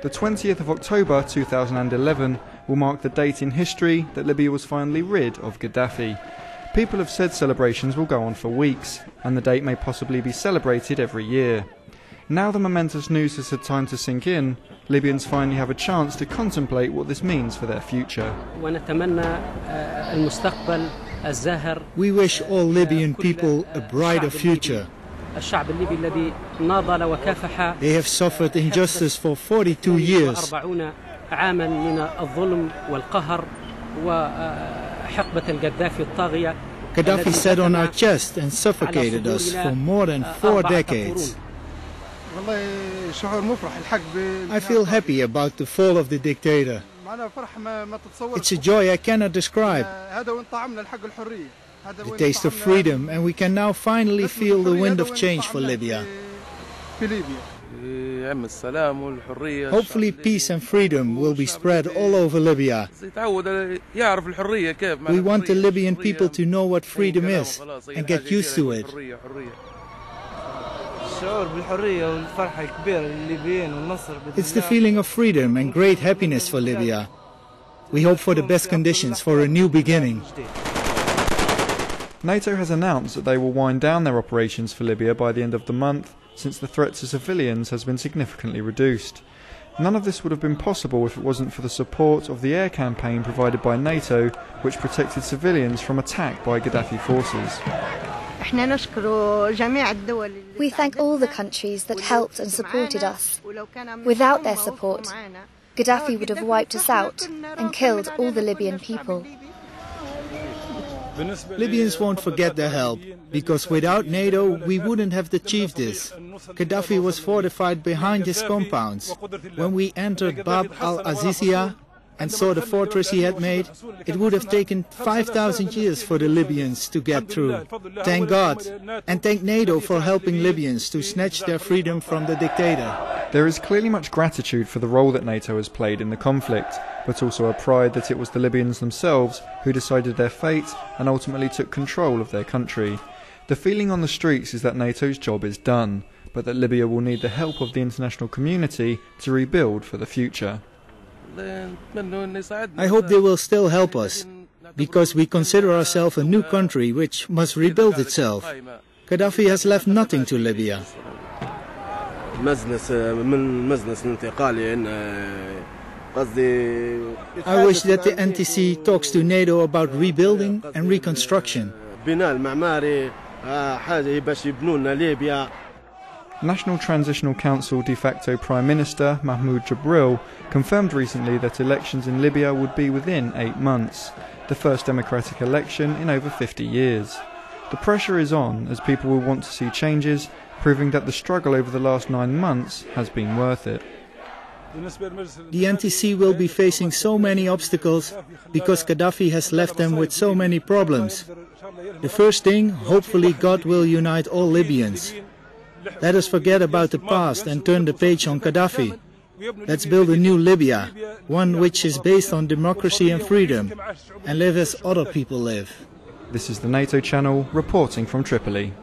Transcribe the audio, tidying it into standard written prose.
The 20th of October 2011 will mark the date in history that Libya was finally rid of Qadhafi. People have said celebrations will go on for weeks, and the date may possibly be celebrated every year. Now the momentous news has had time to sink in, Libyans finally have a chance to contemplate what this means for their future. We wish all Libyan people a brighter future. They have suffered injustice for 42 years. Qadhafi sat on our chest and suffocated us for more than 4 decades. I feel happy about the fall of the dictator. It's a joy I cannot describe. The taste of freedom, and we can now finally feel the wind of change for Libya. Hopefully peace and freedom will be spread all over Libya. We want the Libyan people to know what freedom is and get used to it. It's the feeling of freedom and great happiness for Libya. We hope for the best conditions for a new beginning. NATO has announced that they will wind down their operations for Libya by the end of the month, since the threat to civilians has been significantly reduced. None of this would have been possible if it wasn't for the support of the air campaign provided by NATO, which protected civilians from attack by Qadhafi forces. We thank all the countries that helped and supported us. Without their support, Qadhafi would have wiped us out and killed all the Libyan people. Libyans won't forget their help, because without NATO we wouldn't have achieved this. Qadhafi was fortified behind his compounds. When we entered Bab al-Azizia and saw the fortress he had made, it would have taken 5,000 years for the Libyans to get through. Thank God, and thank NATO for helping Libyans to snatch their freedom from the dictator. There is clearly much gratitude for the role that NATO has played in the conflict, but also a pride that it was the Libyans themselves who decided their fate and ultimately took control of their country. The feeling on the streets is that NATO's job is done, but that Libya will need the help of the international community to rebuild for the future. I hope they will still help us, because we consider ourselves a new country which must rebuild itself. Qadhafi has left nothing to Libya. I wish that the NTC talks to NATO about rebuilding and reconstruction. National Transitional Council de facto Prime Minister Mahmoud Jibril confirmed recently that elections in Libya would be within 8 months, the first democratic election in over 50 years. The pressure is on as people will want to see changes, proving that the struggle over the last 9 months has been worth it. The NTC will be facing so many obstacles because Qadhafi has left them with so many problems. The first thing, hopefully God will unite all Libyans. Let us forget about the past and turn the page on Qadhafi. Let's build a new Libya, one which is based on democracy and freedom, and live as other people live. This is the NATO channel reporting from Tripoli.